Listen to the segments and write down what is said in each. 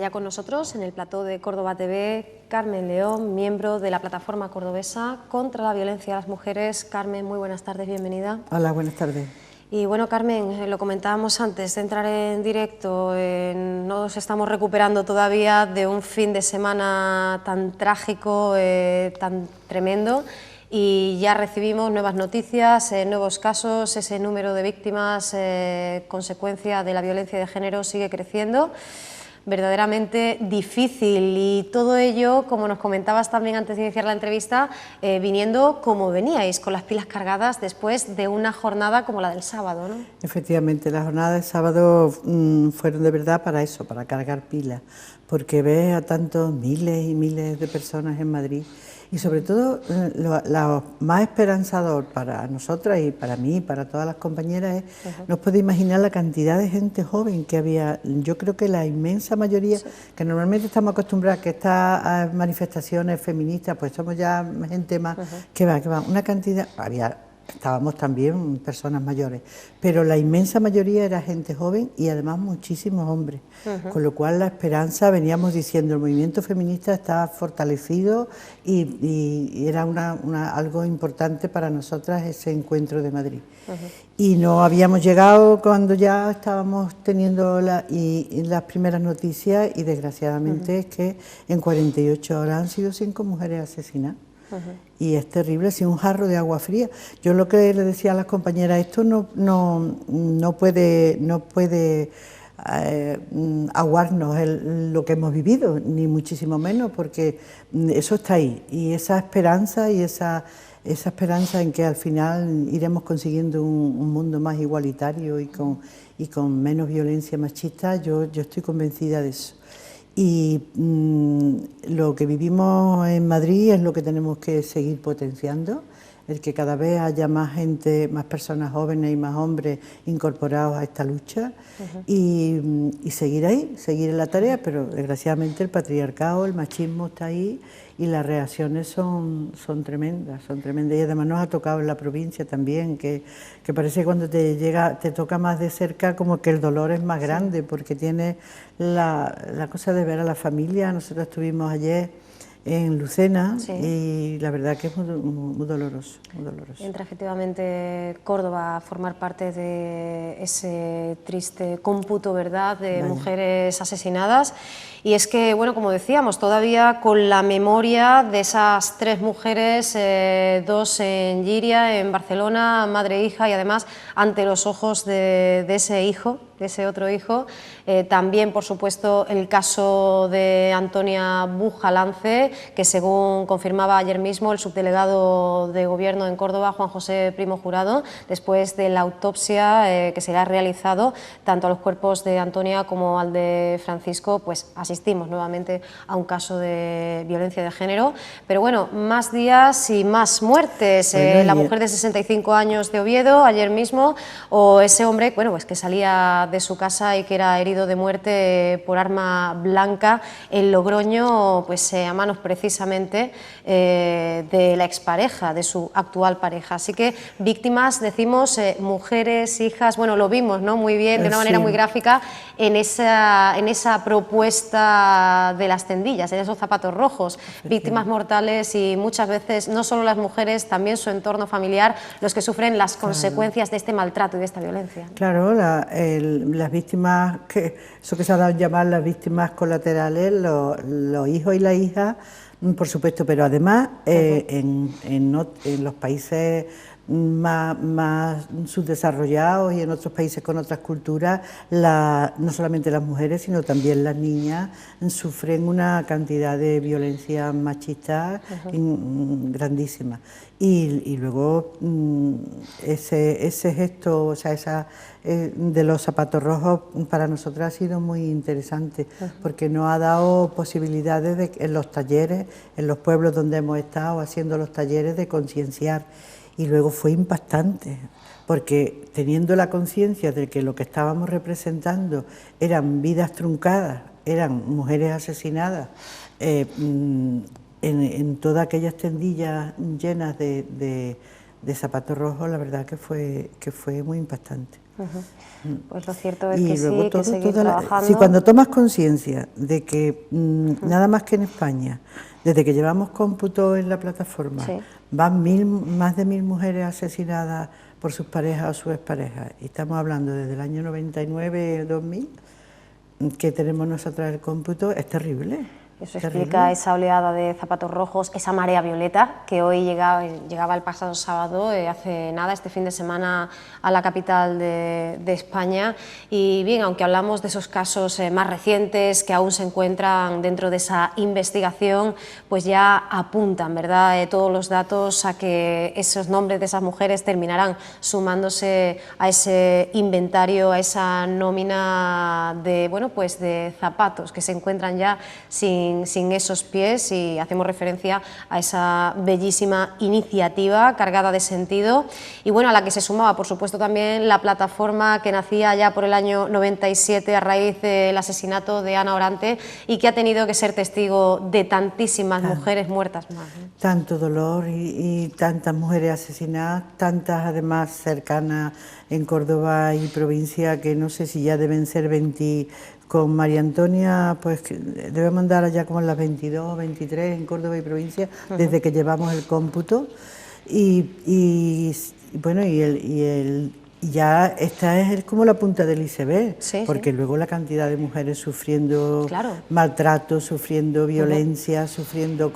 ya con nosotros en el plató de Córdoba TV Carmen León, miembro de la plataforma cordobesa contra la violencia a las mujeres. Carmen, muy buenas tardes, bienvenida. Hola, buenas tardes. Y bueno, Carmen, lo comentábamos antes de entrar en directo, nos estamos recuperando todavía de un fin de semana tan trágico, tan tremendo, y ya recibimos nuevas noticias, nuevos casos, ese número de víctimas consecuencia de la violencia de género sigue creciendo. Verdaderamente difícil, y todo ello, como nos comentabas también antes de iniciar la entrevista, viniendo como veníais, con las pilas cargadas después de una jornada como la del sábado, ¿no? Efectivamente, las jornadas del sábado fueron de verdad para eso, para cargar pilas, porque ves a tantos miles y miles de personas en Madrid, y sobre todo lo más esperanzador para nosotras y para mí y para todas las compañeras es, no os podéis imaginar la cantidad de gente joven que había. Yo creo que la inmensa mayoría, que normalmente estamos acostumbrados a que estas manifestaciones feministas, pues somos ya gente más, que va, una cantidad, estábamos también personas mayores, pero la inmensa mayoría era gente joven y además muchísimos hombres, con lo cual la esperanza, veníamos diciendo, el movimiento feminista está fortalecido y era algo importante para nosotras ese encuentro de Madrid. Y no habíamos llegado cuando ya estábamos teniendo las primeras noticias, y desgraciadamente es que en 48 horas han sido 5 mujeres asesinadas. Y es terrible, es un jarro de agua fría. Yo lo que le decía a las compañeras, esto no puede aguarnos lo que hemos vivido, ni muchísimo menos, porque eso está ahí, y esa esperanza en que al final iremos consiguiendo un mundo más igualitario y con menos violencia machista, yo estoy convencida de eso. Y lo que vivimos en Madrid es lo que tenemos que seguir potenciando, el que cada vez haya más gente, más personas jóvenes y más hombres incorporados a esta lucha, y seguir ahí, seguir en la tarea, pero desgraciadamente el patriarcado, el machismo está ahí, y las reacciones son tremendas, y además nos ha tocado en la provincia también, que parece que cuando te toca más de cerca como que el dolor es más grande, porque tiene la cosa de ver a la familia. Nosotros estuvimos ayer en Lucena, y la verdad que es muy doloroso, muy doloroso. Entra efectivamente Córdoba a formar parte de ese triste cómputo, ¿verdad?, de mujeres asesinadas. Y es que, bueno, como decíamos, todavía con la memoria de esas 3 mujeres, 2 en Llíria, en Barcelona, madre e hija, y además ante los ojos de ese hijo, de ese otro hijo. También, por supuesto, el caso de Antonia Bujalance, que según confirmaba ayer mismo el subdelegado de Gobierno en Córdoba, Juan José Primo Jurado, después de la autopsia que se le ha realizado tanto a los cuerpos de Antonia como al de Francisco, pues asistimos nuevamente a un caso de violencia de género. Pero bueno, más días y más muertes. La mujer de 65 años de Oviedo, ayer mismo, o ese hombre, bueno, pues que salía de su casa y que era herido de muerte por arma blanca en Logroño, pues a manos precisamente de la expareja, de su actual pareja. Así que víctimas, decimos, mujeres, hijas, bueno, lo vimos, ¿no?, muy bien, de una manera muy gráfica en esa propuesta de las tendillas, en esos zapatos rojos, víctimas mortales, y muchas veces no solo las mujeres, también su entorno familiar, los que sufren las consecuencias de este maltrato y de esta violencia. Claro, las víctimas, eso que se ha dado a llamar las víctimas colaterales, los hijos y las hijas, por supuesto, pero además en los países más subdesarrollados y en otros países con otras culturas, no solamente las mujeres, sino también las niñas sufren una cantidad de violencia machista grandísima. Y luego ese gesto, o sea, de los zapatos rojos, para nosotros ha sido muy interesante, porque nos ha dado posibilidades en los talleres, en los pueblos donde hemos estado haciendo los talleres, de concienciar. Y luego fue impactante, porque teniendo la conciencia de que lo que estábamos representando eran vidas truncadas, eran mujeres asesinadas, en todas aquellas tendillas llenas de zapatos rojos, la verdad que fue muy impactante. Pues lo cierto es Y que luego sí, que seguir trabajando. si cuando tomas conciencia de que nada más que en España, desde que llevamos cómputo en la plataforma, Sí. van más de 1000 mujeres asesinadas por sus parejas o sus exparejas, y estamos hablando desde el año 99, 2000, que tenemos nosotras el cómputo, es terrible. Eso explica esa oleada de zapatos rojos, esa marea violeta que hoy llegaba el pasado sábado, hace nada, este fin de semana, a la capital de España. Y bien, aunque hablamos de esos casos más recientes que aún se encuentran dentro de esa investigación, pues ya apuntan, ¿verdad?, todos los datos a que esos nombres de esas mujeres terminarán sumándose a ese inventario, a esa nómina de, bueno, pues de zapatos que se encuentran ya sin esos pies, y hacemos referencia a esa bellísima iniciativa cargada de sentido, y bueno, a la que se sumaba por supuesto también la plataforma que nacía ya por el año 97 a raíz del asesinato de Ana Orante y que ha tenido que ser testigo de tantísimas mujeres muertas más, ¿no? Tanto dolor y tantas mujeres asesinadas, tantas además cercanas en Córdoba y provincia, que no sé si ya deben ser 20, con María Antonia, pues debemos andar ya como en las 22, 23 en Córdoba y provincia, desde que llevamos el cómputo, y bueno, y ya esta es como la punta del iceberg, porque luego la cantidad de mujeres sufriendo maltrato, sufriendo violencia, sufriendo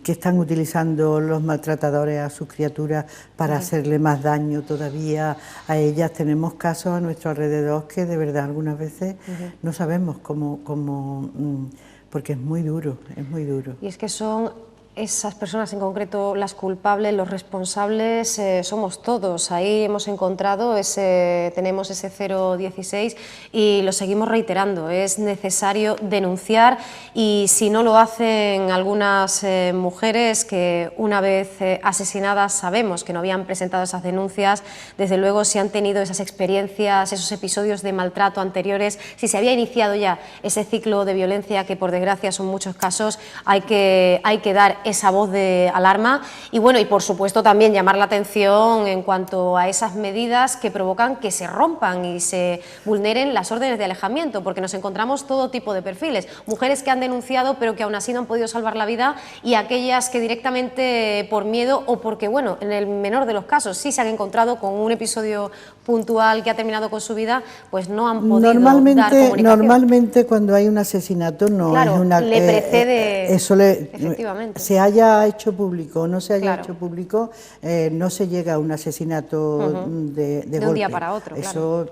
que están utilizando los maltratadores a sus criaturas para hacerle más daño todavía a ellas. Tenemos casos a nuestro alrededor que de verdad algunas veces no sabemos cómo porque es muy duro, es muy duro. Y es que son esas personas en concreto las culpables, los responsables, somos todos. Ahí hemos encontrado tenemos ese 016 y lo seguimos reiterando. Es necesario denunciar, y si no lo hacen algunas mujeres que una vez asesinadas sabemos que no habían presentado esas denuncias, desde luego si han tenido esas experiencias, esos episodios de maltrato anteriores, si se había iniciado ya ese ciclo de violencia, que por desgracia son muchos casos, hay que dar esa voz de alarma, y bueno, y por supuesto también llamar la atención en cuanto a esas medidas que provocan que se rompan y se vulneren las órdenes de alejamiento, porque nos encontramos todo tipo de perfiles, mujeres que han denunciado pero que aún así no han podido salvar la vida, y aquellas que directamente por miedo o porque, bueno, en el menor de los casos sí se han encontrado con un episodio puntual que ha terminado con su vida, pues no han podido dar comunicación. Normalmente cuando hay un asesinato no es una... le precede, efectivamente. Se haya hecho público o no se haya hecho público, no se llega a un asesinato de golpe. Un día para otro, Eso,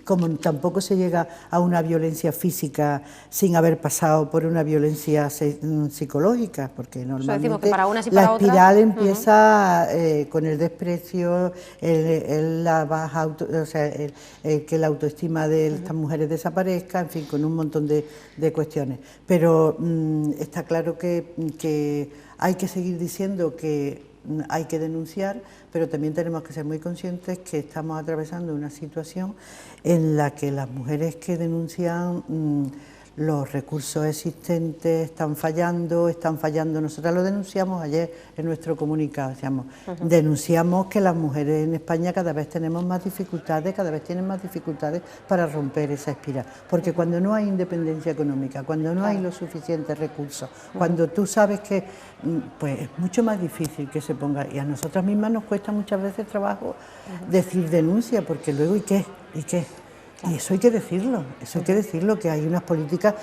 como tampoco se llega a una violencia física sin haber pasado por una violencia psicológica, porque normalmente que para unas y para la espiral empieza con el desprecio, la baja que la autoestima de estas mujeres desaparezca, en fin, con un montón de cuestiones. Pero está claro que hay que seguir diciendo que hay que denunciar, pero también tenemos que ser muy conscientes que estamos atravesando una situación en la que las mujeres que denuncian, los recursos existentes están fallando. Nosotras lo denunciamos ayer en nuestro comunicado, denunciamos que las mujeres en España cada vez tenemos más dificultades, cada vez tienen más dificultades para romper esa espiral, porque cuando no hay independencia económica, cuando no hay los suficientes recursos, cuando tú sabes que pues es mucho más difícil que se ponga, y a nosotras mismas nos cuesta muchas veces trabajo decir denuncia, porque luego ¿y qué? Y eso hay que decirlo, que hay unas políticas,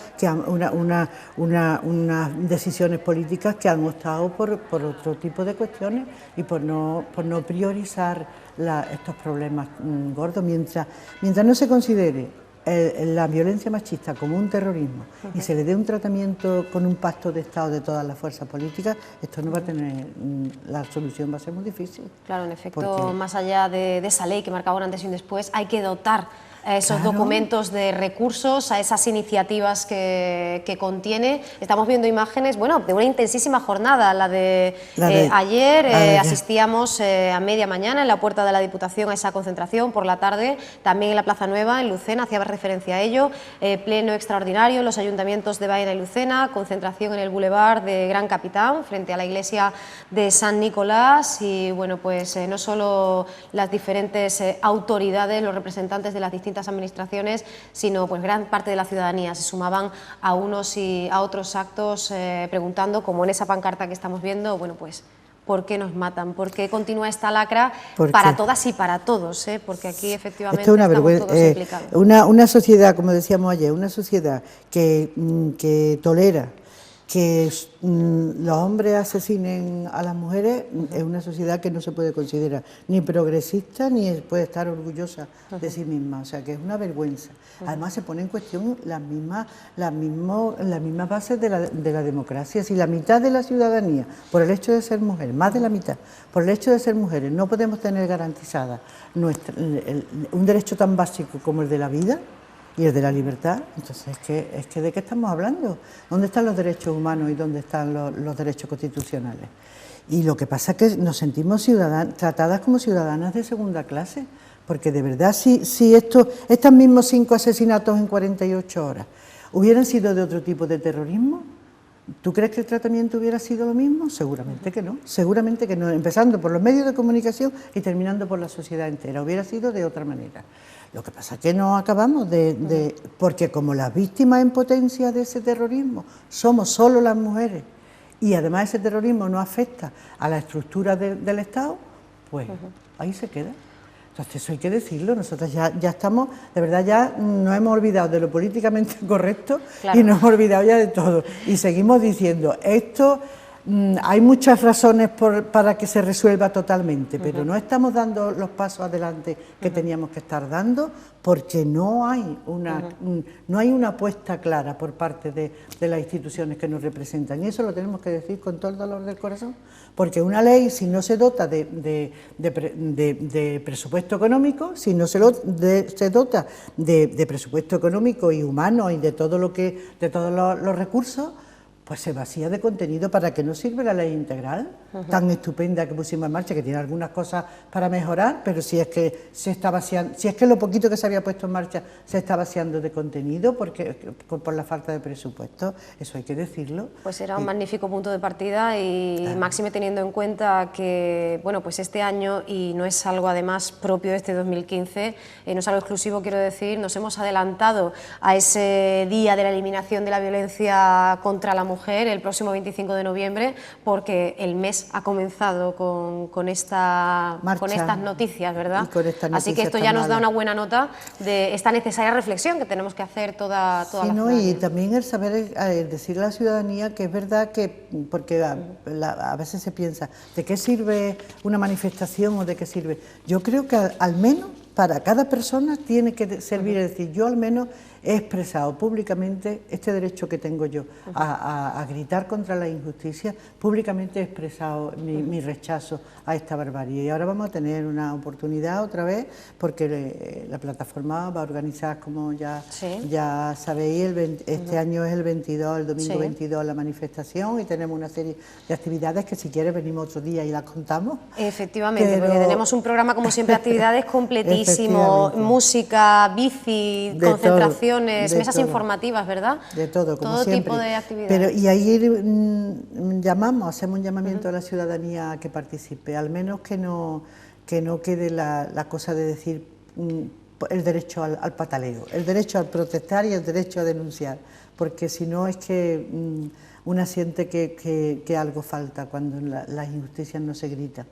unas decisiones políticas que han optado por otro tipo de cuestiones y por no priorizar estos problemas gordos. Mientras no se considere la violencia machista como un terrorismo y se le dé un tratamiento con un pacto de Estado de todas las fuerzas políticas, esto no va a tener, la solución va a ser muy difícil. Claro, en efecto, más allá de esa ley que marcaba un antes y un después, hay que dotar a esos documentos de recursos, a esas iniciativas que contiene. Estamos viendo imágenes, bueno, de una intensísima jornada, la de ayer, asistíamos a media mañana en la puerta de la Diputación a esa concentración, por la tarde también en la Plaza Nueva, en Lucena, hacía referencia a ello, pleno extraordinario en los ayuntamientos de Baena y Lucena, concentración en el Boulevard de Gran Capitán, frente a la iglesia de San Nicolás, y bueno, pues no solo las diferentes autoridades, los representantes de las distintas administraciones, sino pues gran parte de la ciudadanía se sumaban a unos y a otros actos preguntando, como en esa pancarta que estamos viendo, bueno, pues ¿por qué nos matan? ¿Por qué continúa esta lacra para todas y para todos? Porque aquí efectivamente estamos todos implicados. Una sociedad, como decíamos ayer, una sociedad que tolera que los hombres asesinen a las mujeres es una sociedad que no se puede considerar ni progresista ni puede estar orgullosa de sí misma, o sea que es una vergüenza. Además se pone en cuestión las mismas bases de la democracia. Si la mitad de la ciudadanía, por el hecho de ser mujeres, más de la mitad, por el hecho de ser mujeres, no podemos tener garantizada un derecho tan básico como el de la vida y el de la libertad, entonces es que ¿de qué estamos hablando? ¿Dónde están los derechos humanos y dónde están los derechos constitucionales? Y lo que pasa es que nos sentimos tratadas como ciudadanas de segunda clase, porque de verdad si estos mismos 5 asesinatos en 48 horas hubieran sido de otro tipo de terrorismo, ¿tú crees que el tratamiento hubiera sido lo mismo? Seguramente que no, empezando por los medios de comunicación y terminando por la sociedad entera, hubiera sido de otra manera. Lo que pasa es que no acabamos porque como las víctimas en potencia de ese terrorismo somos solo las mujeres y además ese terrorismo no afecta a la estructura del Estado, pues ahí se queda. Entonces eso hay que decirlo, nosotros ya estamos, de verdad ya nos hemos olvidado de lo políticamente correcto, claro, y nos hemos olvidado ya de todo. Y seguimos diciendo, esto hay muchas razones para que se resuelva totalmente, pero no estamos dando los pasos adelante que teníamos que estar dando porque no hay una apuesta clara por parte de las instituciones que nos representan. Y eso lo tenemos que decir con todo el dolor del corazón, porque una ley, si no se dota de presupuesto económico, si no se dota de presupuesto económico y humano y de todos los recursos, pues se vacía de contenido. ¿Para qué nos sirve la ley integral tan estupenda que pusimos en marcha, que tiene algunas cosas para mejorar, pero si es que se está vaciando, si es que lo poquito que se había puesto en marcha se está vaciando de contenido por la falta de presupuesto? Eso hay que decirlo. Pues era un magnífico punto de partida y claro, máxime teniendo en cuenta que, bueno, pues este año, y no es algo además propio de este 2015, no es algo exclusivo, quiero decir, nos hemos adelantado a ese día de la eliminación de la violencia contra la mujer, el próximo 25 de noviembre, porque el mes ha comenzado con estas noticias, ¿verdad? Así que esto ya nos da una buena nota de esta necesaria reflexión que tenemos que hacer toda la ciudadanía. Y también el saber, decirle a la ciudadanía que es verdad que, porque a veces se piensa, ¿de qué sirve una manifestación o de qué sirve? Yo creo que al menos para cada persona tiene que servir, es decir, yo al menos he expresado públicamente este derecho que tengo yo a gritar contra la injusticia, públicamente he expresado mi rechazo a esta barbarie. Y ahora vamos a tener una oportunidad otra vez, porque la plataforma va a organizar, como ya sabéis, este año es el 22, el domingo 22 la manifestación, y tenemos una serie de actividades que si quieres venimos otro día y las contamos. Efectivamente, porque tenemos un programa como siempre, actividades completísimo, música, bici, concentración, mesas informativas, ¿verdad? De todo, como todo siempre. Tipo de actividades. Y ahí hacemos un llamamiento a la ciudadanía a que participe, al menos que no quede la cosa de decir el derecho al pataleo, el derecho al protestar y el derecho a denunciar, porque si no es que una siente que algo falta cuando las injusticias no se gritan.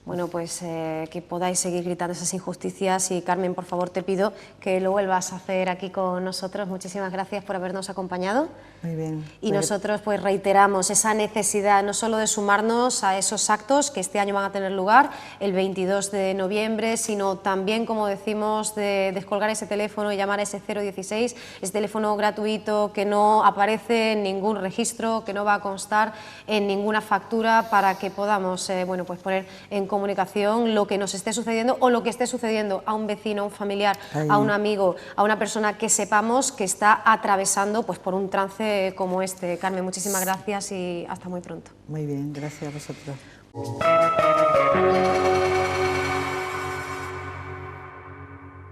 Bueno, pues que podáis seguir gritando esas injusticias, y Carmen, por favor, te pido que lo vuelvas a hacer aquí con nosotros. Muchísimas gracias por habernos acompañado. Muy bien. Y nosotros pues reiteramos esa necesidad no solo de sumarnos a esos actos que este año van a tener lugar el 22 de noviembre, sino también, como decimos, de descolgar ese teléfono y llamar a ese 016, ese teléfono gratuito que no aparece en ningún registro, que no va a constar en ninguna factura, para que podamos bueno, pues poner en comunicación lo que nos esté sucediendo o lo que esté sucediendo a un vecino, a un familiar, a un amigo, a una persona que sepamos que está atravesando pues, por un trance como este. Carmen, muchísimas gracias y hasta muy pronto. Muy bien, gracias a vosotros.